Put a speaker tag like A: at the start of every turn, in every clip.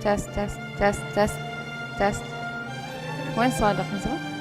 A: تست تست تست تست تست. وين صادق من زمان؟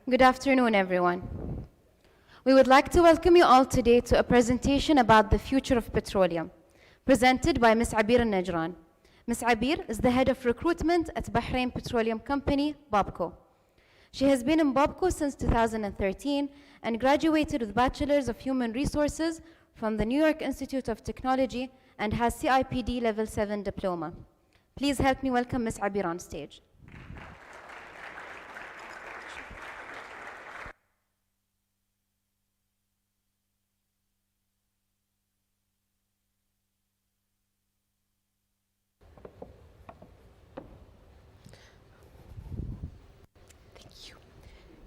A: Good afternoon, everyone. We would like to welcome you all today to a presentation about the future of petroleum, presented by Ms. Abir al-Najran. Ms. Abir is the head of recruitment at Bahrain Petroleum Company, Bobco. She has been in Bobco since 2013 and graduated with Bachelor's of Human Resources from the New York Institute of Technology and has CIPD Level 7 diploma. Please help me welcome Ms. Abir on stage.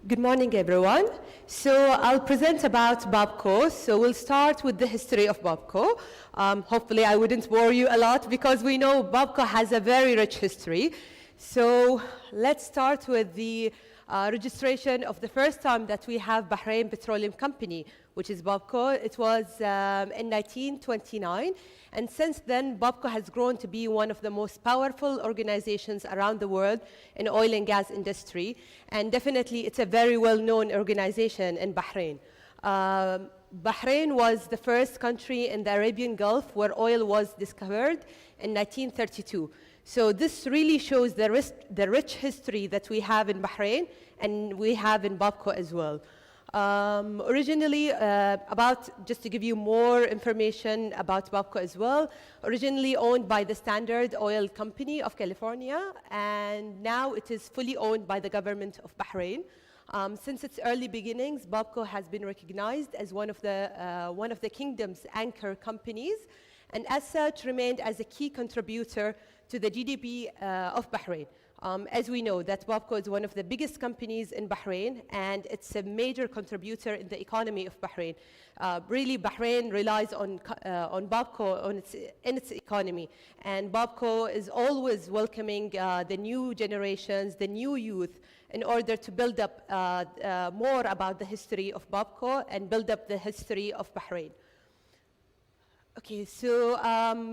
B: Good morning, everyone. So I'll present about Bobco. So we'll start with the history of Bobco. Hopefully I wouldn't bore you a lot because we know Bobco has a very rich history. So let's start with the registration of the first time that we have Bahrain Petroleum Company, which is Bobco. It was in 1929. And since then, Bobco has grown to be one of the most powerful organizations around the world in oil and gas industry. And definitely, it's a very well-known organization in Bahrain. Bahrain was the first country in the Arabian Gulf where oil was discovered in 1932. So this really shows the rich history that we have in Bahrain and we have in Bobco as well. Originally, just to give you more information about Bobco as well, originally owned by the Standard Oil Company of California, and now it is fully owned by the government of Bahrain. Since its early beginnings, Bobco has been recognized as one of the kingdom's anchor companies, and as such remained as a key contributor to the GDP of Bahrain. As we know, that Bobco is one of the biggest companies in Bahrain, and it's a major contributor in the economy of Bahrain. Really, Bahrain relies on Bobco in its economy, and Bobco is always welcoming the new generations, the new youth, in order to build up more about the history of Bobco and build up the history of Bahrain. Okay, so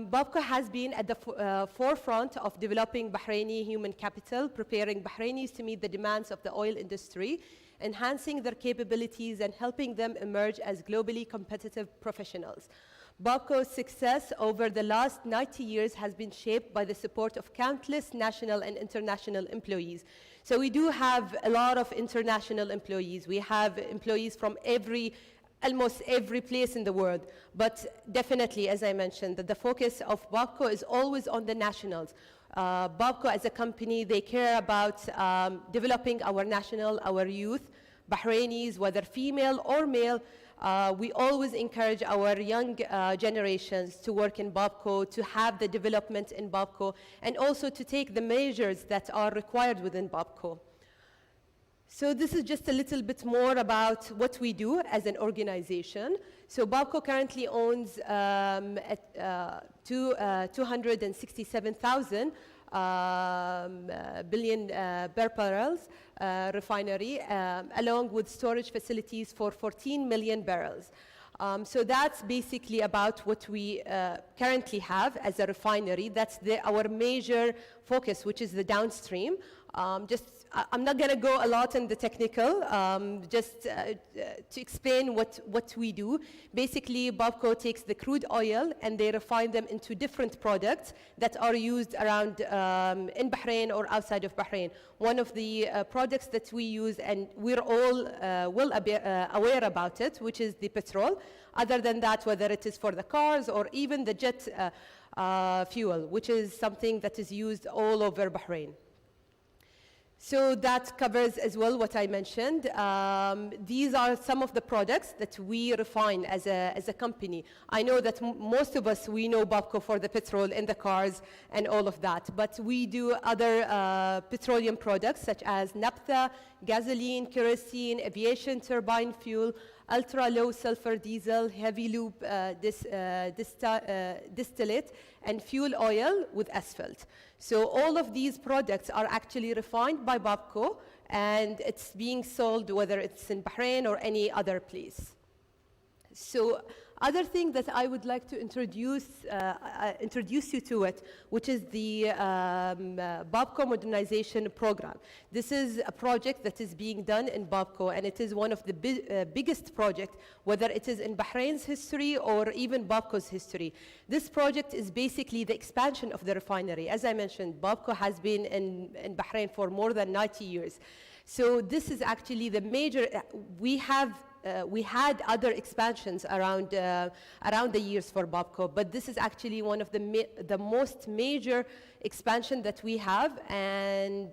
B: Bobco has been at the forefront of developing Bahraini human capital, preparing Bahrainis to meet the demands of the oil industry, enhancing their capabilities and helping them emerge as globally competitive professionals. Bobco's success over the last 90 years has been shaped by the support of countless national and international employees. So we do have a lot of international employees. We have employees from almost every place in the world. But definitely, as I mentioned, that the focus of Bobco is always on the nationals. Bobco as a company, they care about developing our youth, Bahrainis, whether female or male. We always encourage our young generations to work in Bobco, to have the development in Bobco, and also to take the measures that are required within Bobco. So this is just a little bit more about what we do as an organization. So Bobco currently owns 267,000 billion barrels refinery, along with storage facilities for 14 million barrels. So that's basically about what we currently have as a refinery. That's our major focus, which is the downstream. I'm not going to go a lot in the technical, just to explain what we do. Basically, Bobco takes the crude oil and they refine them into different products that are used around in Bahrain or outside of Bahrain. One of the products that we use, and we're all aware about it, which is the petrol. Other than that, whether it is for the cars or even the jet fuel, which is something that is used all over Bahrain. So that covers as well what I mentioned. These are some of the products that we refine as a company. I know that most of us, we know Bobco for the petrol in the cars and all of that, but we do other petroleum products such as naphtha, gasoline, kerosene, aviation turbine fuel, ultra-low sulfur diesel, heavy lube distillate, and fuel oil with asphalt. So all of these products are actually refined by Bobco, and it's being sold whether it's in Bahrain or any other place. So Other thing that I would like to introduce you to it, which is the Bobco Modernization Program. This is a project that is being done in Bobco, and it is one of the biggest projects, whether it is in Bahrain's history or even Bobco's history. This project is basically the expansion of the refinery. As I mentioned, Bobco has been in Bahrain for more than 90 years. So this is actually the major, we had other expansions around the years for Bobco, but this is actually one of the most major expansion that we have, and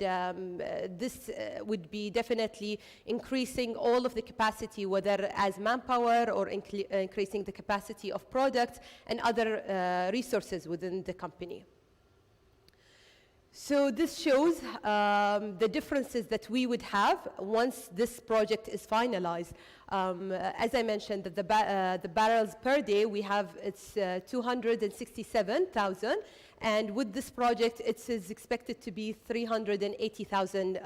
B: this would be definitely increasing all of the capacity, whether as manpower or increasing the capacity of products and other resources within the company. So this shows the differences that we would have once this project is finalized. As I mentioned, that the barrels per day, we have, it's 267,000. And with this project, it is expected to be 380,000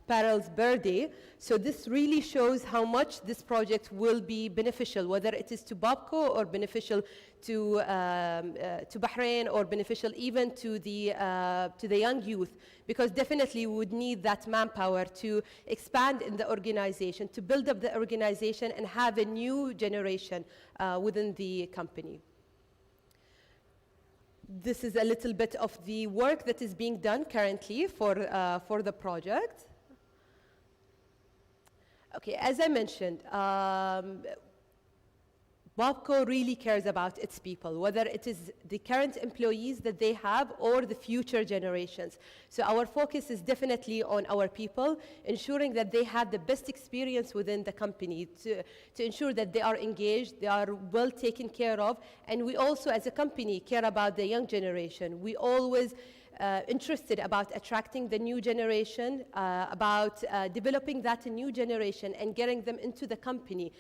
B: barrels per day. So this really shows how much this project will be beneficial, whether it is to Bobco or beneficial to Bahrain, or beneficial even to the young youth, because definitely we would need that manpower to expand in the organization, to build up the organization and have a new generation within the company. This is a little bit of the work that is being done currently for the project. Okay, as I mentioned, Bobco really cares about its people, whether it is the current employees that they have or the future generations. So our focus is definitely on our people, ensuring that they have the best experience within the company, to ensure that they are engaged, they are well taken care of, and we also as a company care about the young generation. We always interested about attracting the new generation, about developing that new generation and getting them into the company,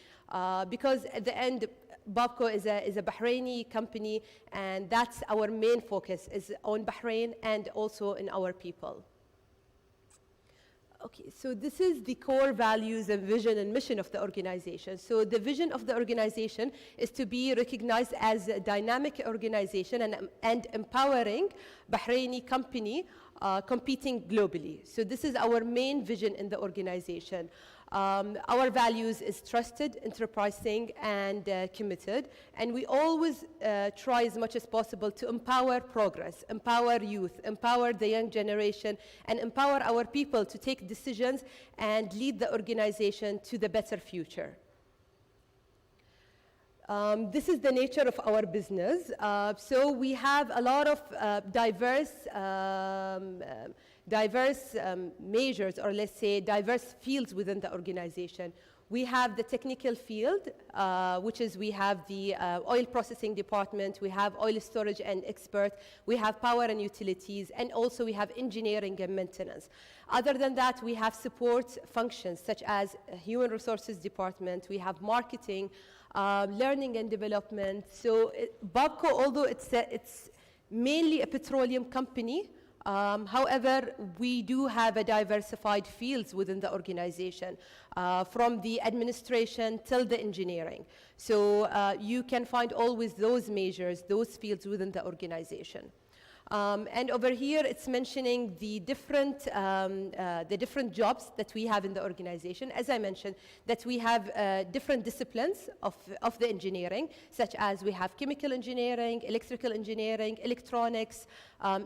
B: because at the end, Bobco is a Bahraini company, and that's our main focus, is on Bahrain and also in our people. Okay, so this is the core values and vision and mission of the organization. So the vision of the organization is to be recognized as a dynamic organization and empowering Bahraini company competing globally. So this is our main vision in the organization. Our values is trusted, enterprising, and committed. And we always try as much as possible to empower progress, empower youth, empower the young generation, and empower our people to take decisions and lead the organization to the better future. This is the nature of our business. So we have a lot of diverse measures, or let's say diverse fields within the organization. We have the technical field, which is we have the oil processing department, we have oil storage and expert, we have power and utilities, and also we have engineering and maintenance. Other than that, we have support functions such as human resources department, we have marketing, learning and development. So Bobco, although it's mainly a petroleum company, however, we do have a diversified fields within the organization, from the administration till the engineering. So you can find always those measures, those fields within the organization. And over here, it's mentioning the different jobs that we have in the organization. As I mentioned, that we have different disciplines of the engineering, such as we have chemical engineering, electrical engineering, electronics,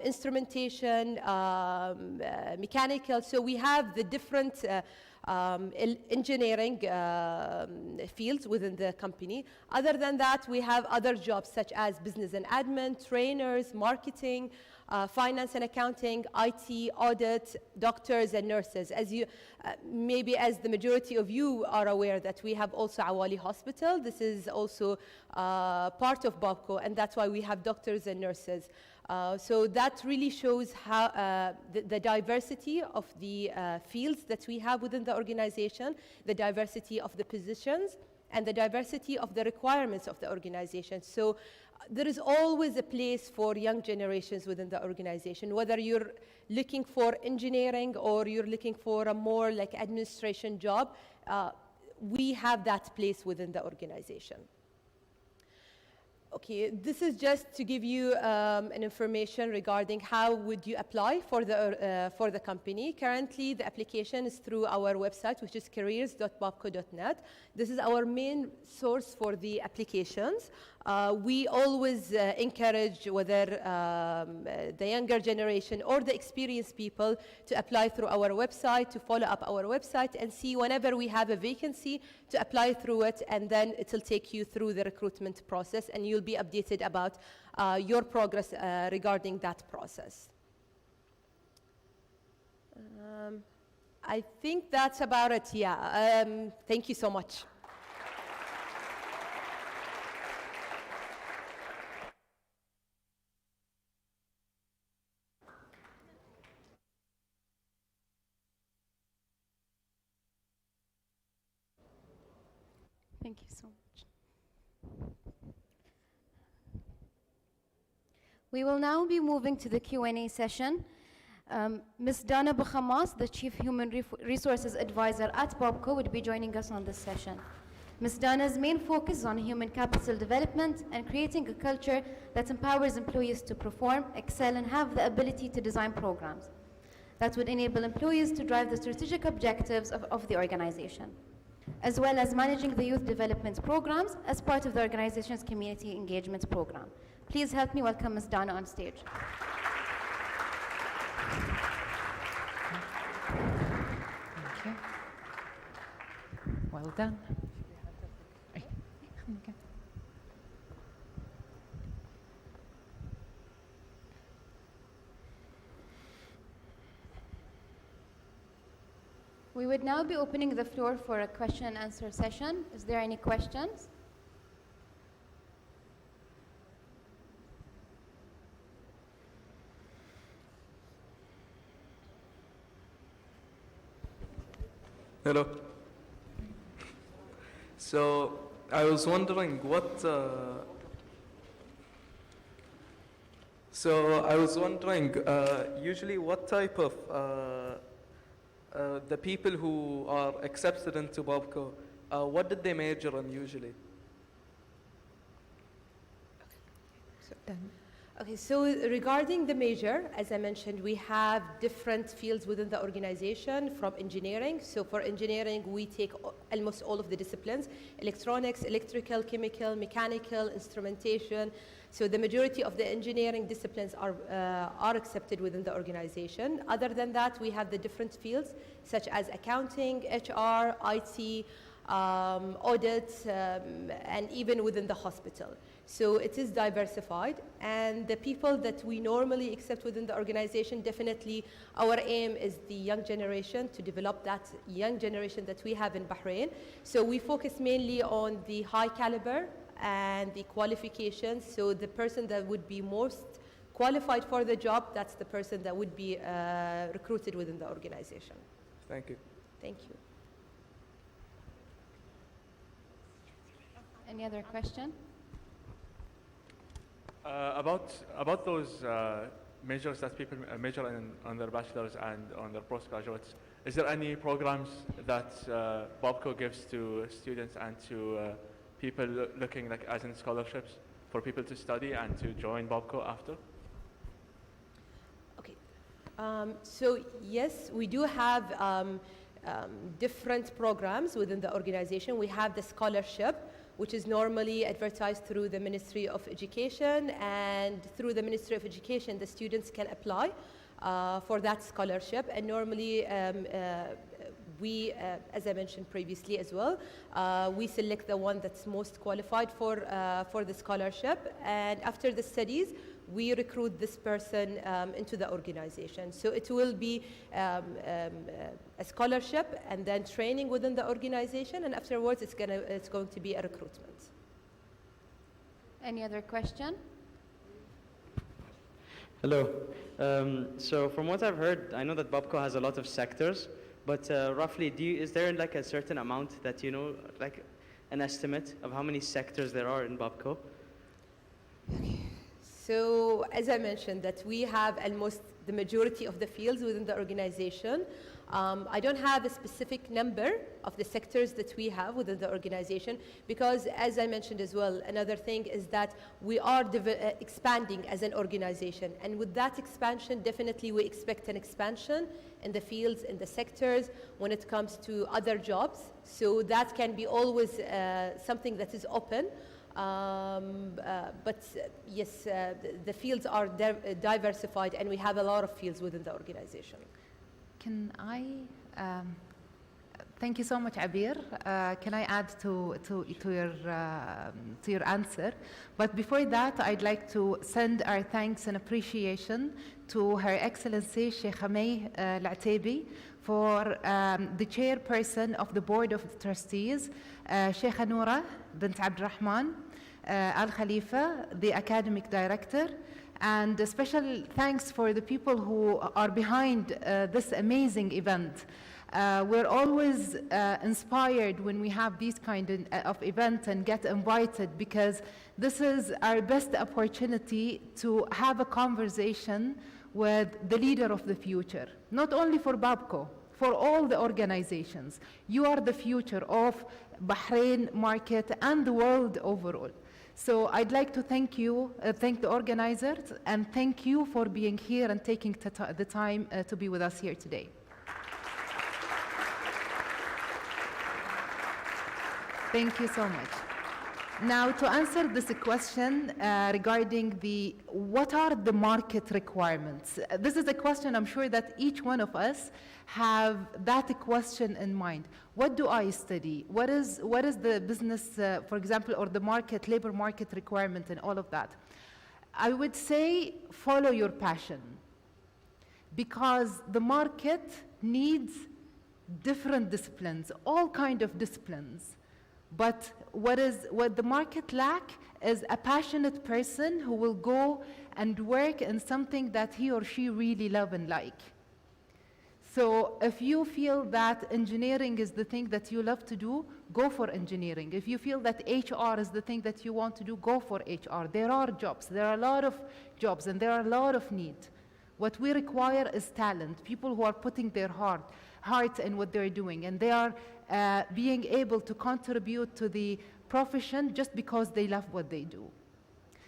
B: instrumentation, mechanical. So we have the different engineering fields within the company. Other than that, we have other jobs such as business and admin, trainers, marketing, finance and accounting, IT, audit, doctors and nurses. As you, maybe as the majority of you are aware, that we have also Awali Hospital. This is also part of Bobco, and that's why we have doctors and nurses. So that really shows how the diversity of the fields that we have within the organization, the diversity of the positions, and the diversity of the requirements of the organization. So there is always a place for young generations within the organization, whether you're looking for engineering or you're looking for a more like administration job, we have that place within the organization. Okay, this is just to give you an information regarding how would you apply for the company. Currently, the application is through our website, which is careers.bobco.net. This is our main source for the applications. We always encourage whether the younger generation or the experienced people to apply through our website, to follow up our website and see whenever we have a vacancy to apply through it, and then it will take you through the recruitment process and you'll be updated about your progress regarding that process. I think that's about it, yeah. Thank you so much.
A: Thank you so much. We will now be moving to the Q&A session. Ms. Dana Bukhamas, the Chief Human Resources Advisor at Bobco, would be joining us on this session. Ms. Dana's main focus is on human capital development and creating a culture that empowers employees to perform, excel, and have the ability to design programs that would enable employees to drive the strategic objectives of the organization, as well as managing the youth development programs as part of the organization's community engagement program. Please help me welcome Ms. Dana on stage.
C: Thank you. Well done. Okay.
A: We would now be opening the floor for a question and answer session. Is there any questions?
D: Hello. So I was wondering usually what type of the people who are accepted into Bobco, what did they major on usually?
B: Okay, so regarding the major, as I mentioned, we have different fields within the organization from engineering. So for engineering, we take almost all of the disciplines: electronics, electrical, chemical, mechanical, instrumentation. So the majority of the engineering disciplines are accepted within the organization. Other than that, we have the different fields such as accounting, HR, IT, audit, and even within the hospital. So it is diversified, and the people that we normally accept within the organization, definitely our aim is the young generation, to develop that young generation that we have in Bahrain. So we focus mainly on the high caliber and the qualifications. So the person that would be most qualified for the job, that's the person that would be recruited within the organization.
D: Thank you.
B: Thank you.
A: Any other question?
E: About those majors that people major on their bachelor's and on their postgraduates, is there any programs that Bobco gives to students and to people looking like as in scholarships for people to study and to join Bobco after?
B: Okay. So yes, we do have different programs within the organization. We have the scholarship, which is normally advertised through the Ministry of Education, and through the Ministry of Education, the students can apply for that scholarship. And normally, we, as I mentioned previously as well, we select the one that's most qualified for the scholarship. And after the studies, we recruit this person into the organization. So it will be a scholarship and then training within the organization, and afterwards it's going to be a recruitment.
A: Any other question?
F: Hello. So from what I've heard, I know that Bobco has a lot of sectors, but roughly, is there like a certain amount that you know, like an estimate of how many sectors there are in Bobco?
B: Okay. So as I mentioned, that we have almost the majority of the fields within the organization. I don't have a specific number of the sectors that we have within the organization because, as I mentioned as well, another thing is that we are expanding as an organization. And with that expansion, definitely we expect an expansion in the fields, in the sectors, when it comes to other jobs. So that can be always something that is open. But yes, the fields are diversified and we have a lot of fields within the organization.
C: Can I, thank you so much, Abir. Can I add to your answer? But before that, I'd like to send our thanks and appreciation to Her Excellency Sheikh May Al-Ataibi for the chairperson of the Board of Trustees, Sheikh Noura bint Abdurrahman Al Khalifa, the academic director, and a special thanks for the people who are behind this amazing event. We're always inspired when we have these kind of events and get invited because this is our best opportunity to have a conversation with the leader of the future, not only for Bobco, for all the organizations. You are the future of Bahrain market and the world overall. So I'd like to thank you, thank the organizers, and thank you for being here and taking the time to be with us here today. Thank you so much. Now, to answer this question regarding what are the market requirements? This is a question I'm sure that each one of us have that question in mind. What do I study? What is the business, for example, or the labor market requirement and all of that? I would say follow your passion because the market needs different disciplines, all kind of disciplines. But what the market lack is a passionate person who will go and work in something that he or she really love and like. So if you feel that engineering is the thing that you love to do, go for engineering. If you feel that HR is the thing that you want to do, go for HR. There are jobs, there are a lot of jobs, and there are a lot of need. What we require is talent, people who are putting their heart in what they're doing, and they are being able to contribute to the profession just because they love what they do.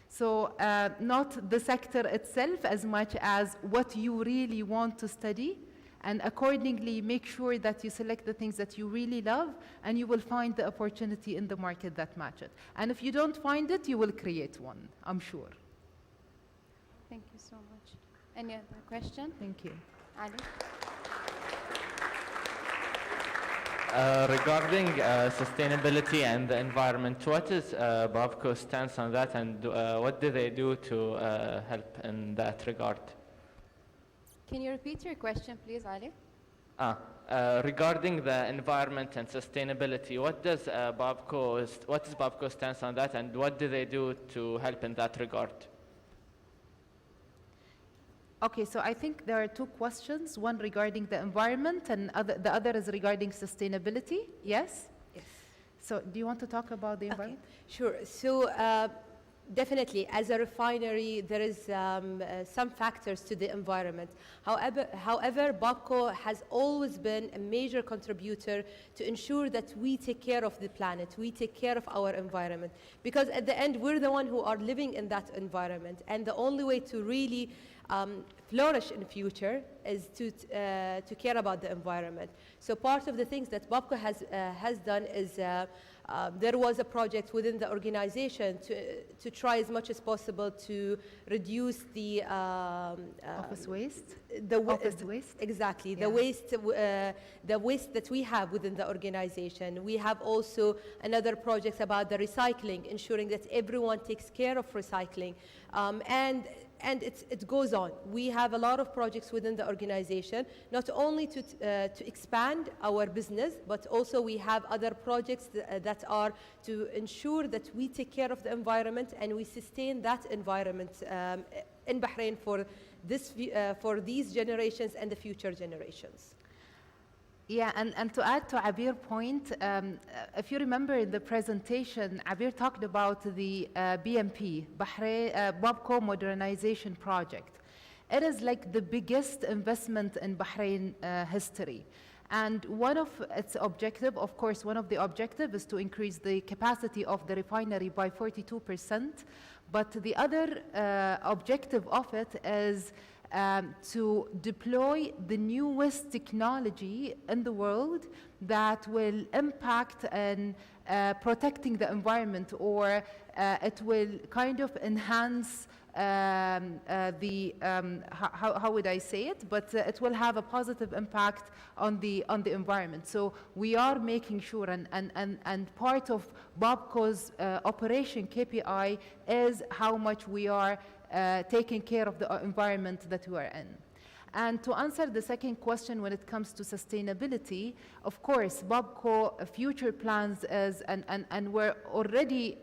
C: So not the sector itself as much as what you really want to study, and accordingly make sure that you select the things that you really love, and you will find the opportunity in the market that match it. And if you don't find it, you will create one, I'm sure.
A: Thank you so much. Any other question?
C: Thank you.
A: Ali?
G: Regarding sustainability and the environment, what is Bobco's stance on that, and what do they do to help in that regard?
A: Can you repeat your question, please, Ali?
G: Regarding the environment and sustainability, what is Bobco's stance on that, and what do they do to help in that regard?
C: Okay, so I think there are two questions, one regarding the environment and the other is regarding sustainability, yes?
B: Yes.
C: So do you want to talk about the environment?
B: Sure. So definitely, as a refinery, there is some factors to the environment. However, Bobco has always been a major contributor to ensure that we take care of the planet, we take care of our environment. Because at the end, we're the one who are living in that environment. And the only way to really flourish in the future is to care about the environment. So part of the things that Bobco has done is there was a project within the organization to try as much as possible to reduce the
C: Office waste?
B: Office
C: waste?
B: Exactly,
C: Yeah.
B: the waste that we have within the organization. We have also another project about the recycling, ensuring that everyone takes care of recycling. And it goes on. We have a lot of projects within the organization, not only to expand our business, but also we have other projects that are to ensure that we take care of the environment and we sustain that environment in Bahrain for these generations and the future generations.
C: Yeah, and to add to Abir's point, if you remember in the presentation, Abir talked about the BMP, Bahrain Bobco Modernization Project. it is like the biggest investment in Bahrain history. And one of its objective, of course, one of the objectives is to increase the capacity of the refinery by 42%. But the other objective of it is to deploy the newest technology in the world that will impact and protecting the environment, or it will kind of enhance how would I say it? But it will have a positive impact on the environment. So we are making sure, and part of Bobco's operation KPI is how much we are taking care of the environment that we are in. And to answer the second question, when it comes to sustainability, of course, Bobco future plans is, and we're already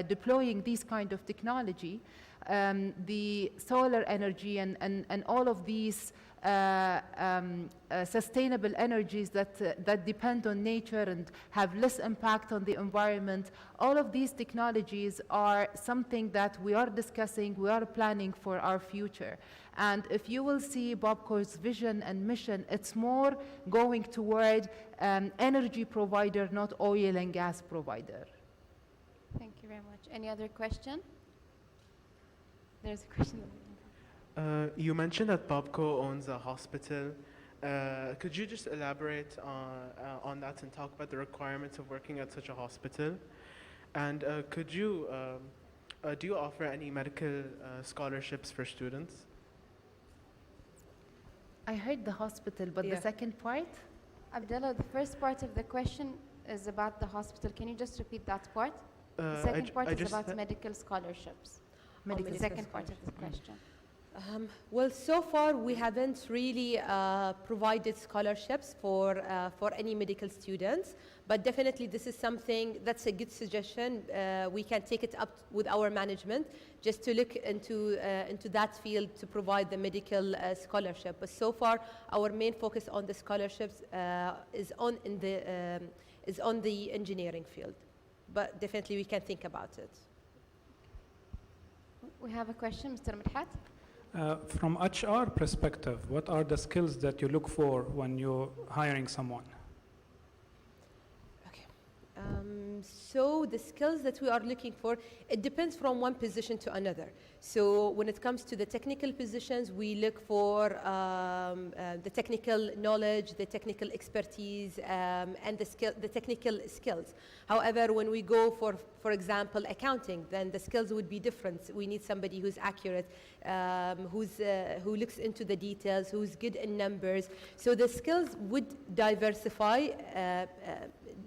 C: deploying these kind of technology, the solar energy and all of these sustainable energies that depend on nature and have less impact on the environment. All of these technologies are something that we are discussing, we are planning for our future. And if you will see Bobco's vision and mission, it's more going toward energy provider, not oil and gas provider.
A: Thank you very much. Any other question? There's a question.
H: You mentioned that Bobco owns a hospital. Could you just elaborate on that and talk about the requirements of working at such a hospital? And could you, do you offer any medical scholarships for students?
C: I heard the hospital, but
B: Yeah.
C: the second part?
A: Abdullah, the first part of the question is about the hospital. Can you just repeat that part? The second part is about medical scholarships.
B: Medical
A: The second part of the question.
B: Well, so far we haven't really provided scholarships for any medical students, but definitely this is something that's a good suggestion. We can take it up with our management just to look into that field to provide the medical scholarship. But so far, our main focus on the scholarships is on the engineering field. But definitely we can think about it.
A: We have a question, Mr. Midhat.
I: From HR perspective, what are the skills that you look for when you're hiring someone?
B: Okay. So the skills that we are looking for, it depends from one position to another. So when it comes to the technical positions, we look for the technical knowledge, the technical expertise, and the technical skills. However, when we go for example, accounting, then the skills would be different. We need somebody who's accurate, who looks into the details, who's good in numbers. So the skills would diversify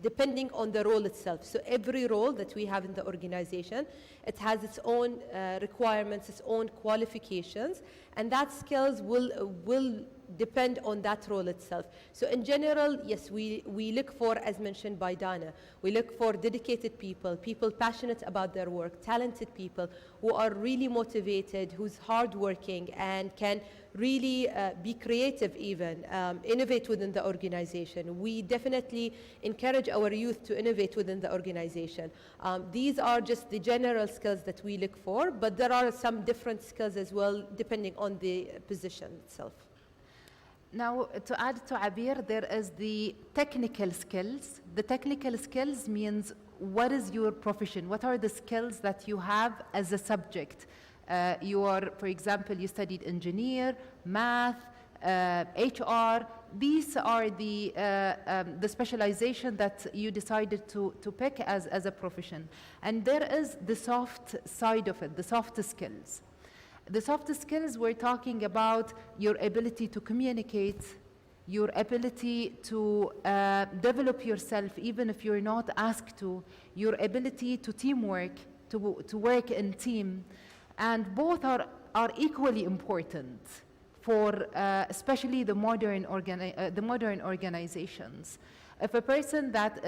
B: depending on the role itself. So every role that we have in the organization, it has its own requirements, its own qualifications, and that skills will depend on that role itself. So in general, yes, we look for, as mentioned by Dana, we look for dedicated people passionate about their work, talented people who are really motivated, who's hardworking and can really be creative even, innovate within the organization. We definitely encourage our youth to innovate within the organization. These are just the general skills that we look for, but there are some different skills as well depending on the position itself.
C: Now, to add to Abir, there is the technical skills. The technical skills means what is your profession? What are the skills that you have as a subject? For example, you studied engineer, math, HR. These are the specialization that you decided to pick as a profession. And there is the soft side of it, the soft skills. The soft skills, we're talking about your ability to communicate, your ability to develop yourself even if you're not asked to, your ability to teamwork, to work in team. And both are equally important for especially the modern organizations. If a person that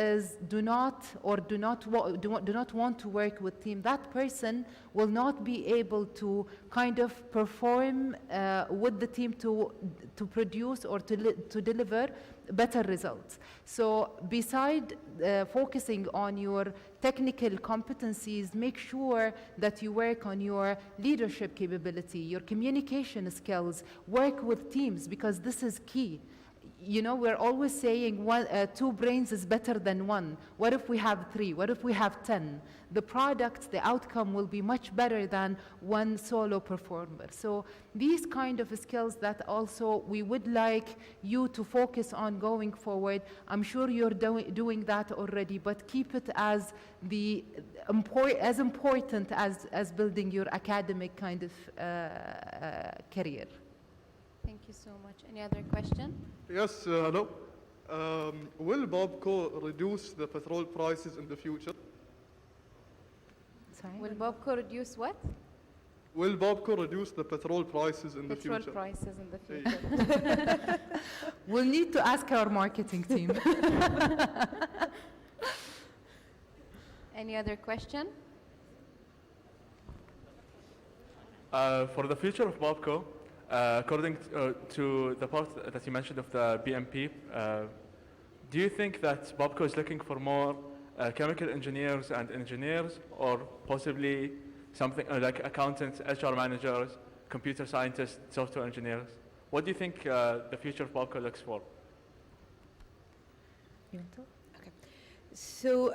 C: do not want to work with team, that person will not be able to kind of perform with the team to produce or to deliver better results. So beside focusing on your technical competencies, make sure that you work on your leadership capability, your communication skills, work with teams, because this is key. You know, we're always saying two brains is better than one. What if we have 3? What if we have 10? The product, the outcome will be much better than one solo performer. So these kind of skills that also we would like you to focus on going forward. I'm sure you're doing that already, but keep it as as important as building your academic kind of career.
A: Thank you so much. Any other question?
J: Yes, hello. Will Bobco reduce the petrol prices in the future?
C: Sorry?
A: Will Bobco reduce what?
J: Will Bobco reduce the petrol prices in the
A: Petrol
J: future?
A: prices in the
J: Hey.
A: future.
C: We'll need to ask our marketing team.
A: Any other question?
E: For the future of Bobco, according to the part that you mentioned of the BMP, do you think that Bobco is looking for more chemical engineers and engineers, or possibly something like accountants, HR managers, computer scientists, software engineers? What do you think the future of Bobco looks for?
B: So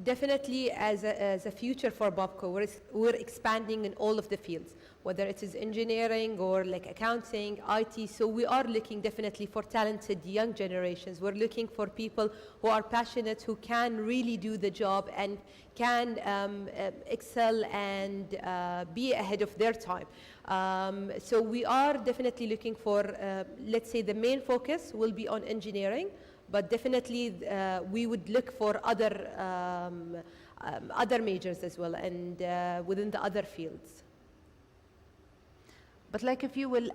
B: definitely as a future for Bobco, we're expanding in all of the fields, whether it is engineering or like accounting, IT. So we are looking definitely for talented young generations. We're looking for people who are passionate, who can really do the job and can excel and be ahead of their time. So we are definitely looking for, let's say the main focus will be on engineering, but definitely we would look for other majors as well, and within the other fields.
C: But like if you will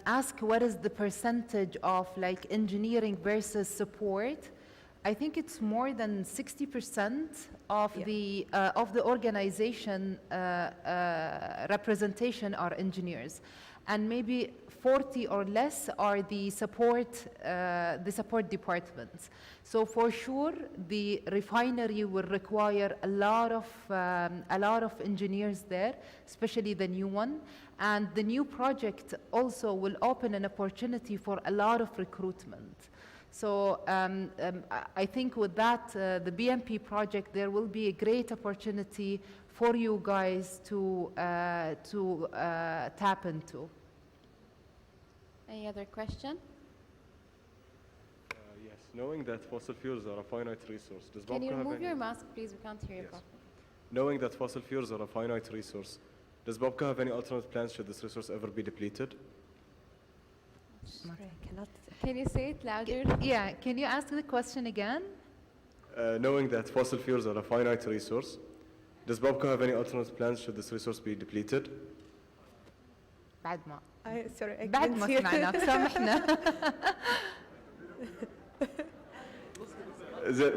C: ask what is the percentage of like engineering versus support, I think it's more than 60% of the organization representation are engineers, and maybe 40 or less are the support departments. So for sure, the refinery will require a lot of engineers there, especially the new one. And the new project also will open an opportunity for a lot of recruitment. So I think with that, the BMP project, there will be a great opportunity for you guys to tap into.
A: Any other question?
K: Yes, knowing that fossil fuels are a finite resource, does
A: Can
K: Bobco
A: you
K: have
A: remove
K: any...
A: your mask, please? We can't hear you
K: Yes.
A: properly.
K: Knowing that fossil fuels are a finite resource, does Bobco have any alternate plans should this resource ever be depleted?
A: Can you say it louder?
C: Yeah, can you ask the question again?
K: Knowing that fossil fuels are a finite resource, does Bobco have any alternate plans should this resource be depleted?
C: بعد ما
B: Sorry, I
C: بعد
B: couldn't
C: ما
B: hear.
C: سمعنا سامحنا.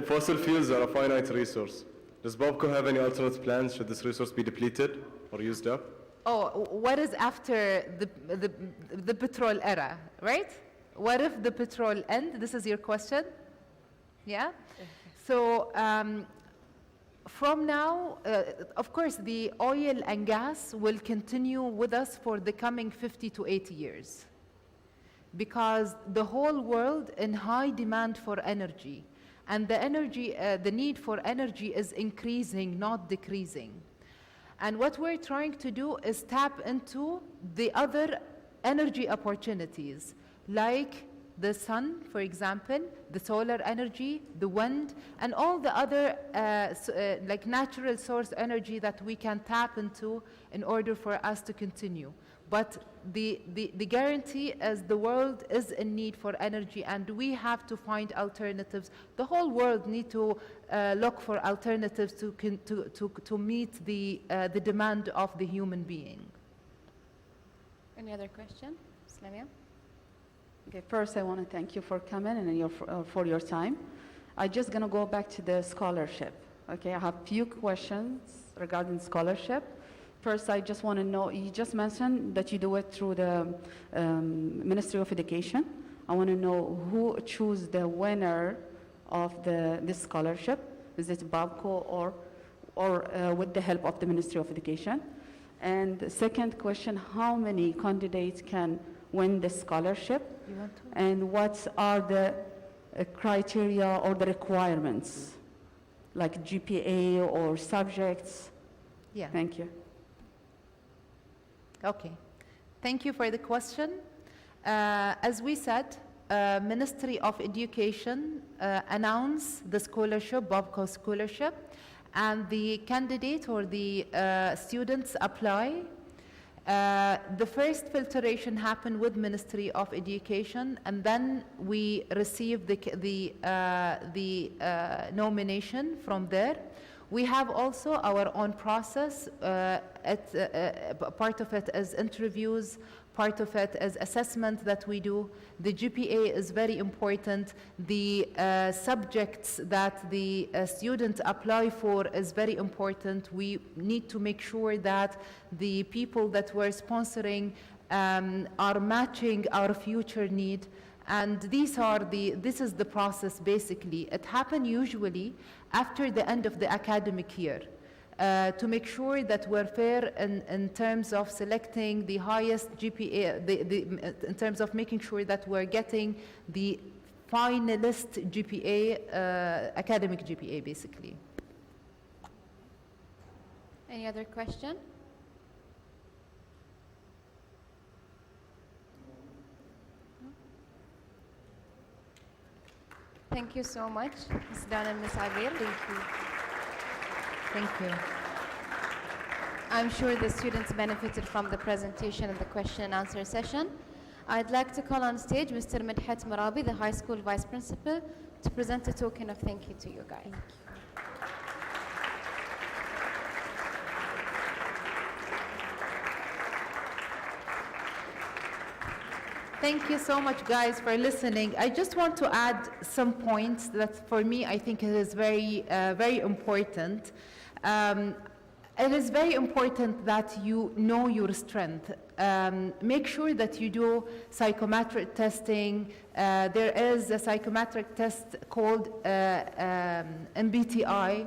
K: Fossil fuels are a finite resource. Does Bobco have any alternate plans should this resource be depleted or used up?
C: Oh, what is after the petrol era, right? What if the petrol end? This is your question? Yeah? So from now, of course, the oil and gas will continue with us for the coming 50 to 80 years, because the whole world in high demand for energy, and the need for energy is increasing, not decreasing. And what we're trying to do is tap into the other energy opportunities, like the sun, for example, the solar energy, the wind, and all the other like natural source energy that we can tap into in order for us to continue. But the guarantee is the world is in need for energy, and we have to find alternatives. The whole world need to look for alternatives to meet the demand of the human being.
A: Any other question? Islamia?
L: Okay, first I want to thank you for coming and for your time. I'm just going to go back to the scholarship. Okay, I have a few questions regarding scholarship. First, I just want to know, you just mentioned that you do it through the Ministry of Education. I want to know who choose the winner of this scholarship. Is it Bobco or with the help of the Ministry of Education? And the second question, how many candidates can win the scholarship? And what are the criteria or the requirements, like GPA or subjects?
C: Yeah.
L: Thank you.
C: Okay. Thank you for the question. As we said, Ministry of Education announced the scholarship, Bobco scholarship, and the candidate or the students apply. The first filtration happened with Ministry of Education, and then we received the nomination from there. We have also our own process. Part of it is interviews, part of it is assessment that we do. The GPA is very important. The subjects that the students apply for is very important. We need to make sure that the people that we're sponsoring are matching our future need. And this is the process basically. It happens usually after the end of the academic year to make sure that we're fair in terms of selecting the highest GPA, in terms of making sure that we're getting the finalist GPA, academic GPA basically.
A: Any other question? Thank you so much, Ms. Dana and Ms. Abir. Thank you.
C: Thank you.
A: I'm sure the students benefited from the presentation and the question and answer session. I'd like to call on stage Mr. Midhat Marabi, the high school vice principal, to present a token of thank you to you guys.
C: Thank you so much, guys, for listening. I just want to add some points that, for me, I think it is very, very important. It is very important that you know your strength. Make sure that you do psychometric testing. There is a psychometric test called MBTI.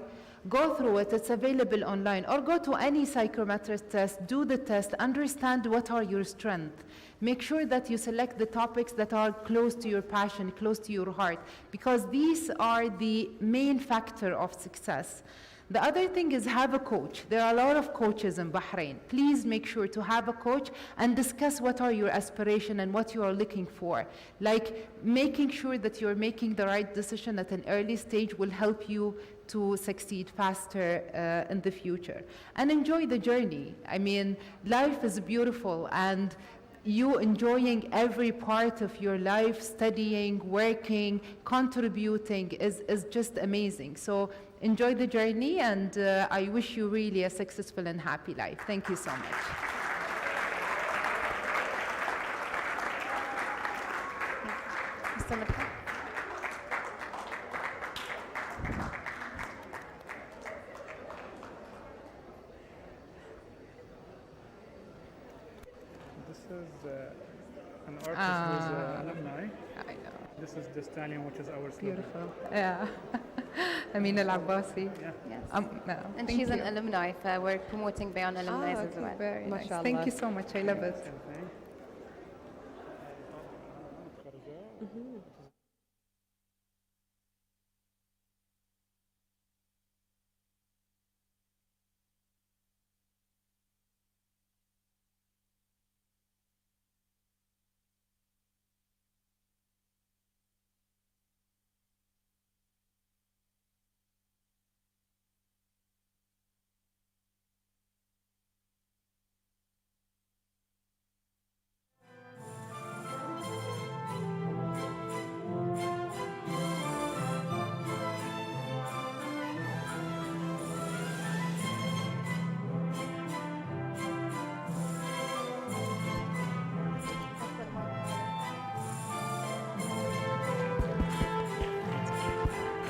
C: Go through it, it's available online, or go to any psychometric test, do the test, understand what are your strengths. Make sure that you select the topics that are close to your passion, close to your heart, because these are the main factor of success. The other thing is have a coach. There are a lot of coaches in Bahrain. Please make sure to have a coach and discuss what are your aspirations and what you are looking for. Like making sure that you're making the right decision at an early stage will help you to succeed faster in the future. And enjoy the journey. I mean, life is beautiful, and you enjoying every part of your life, studying, working, contributing is just amazing. So enjoy the journey, and I wish you really a successful and happy life. Thank you so much.
A: Mr. Midhat.
I: This is an artist who's alumni.
C: I know.
I: This is the stallion, which is our slogan.
C: Beautiful. Yeah. Amina Al-Abbasi.
I: Yeah.
A: Yes.
C: No,
A: And
C: thank
A: she's
C: you.
A: an alumni, we're promoting Bayan alumni as
C: okay,
A: well.
C: very nice.
B: Mashallah.
C: Thank you so much. I love it.
I: Thank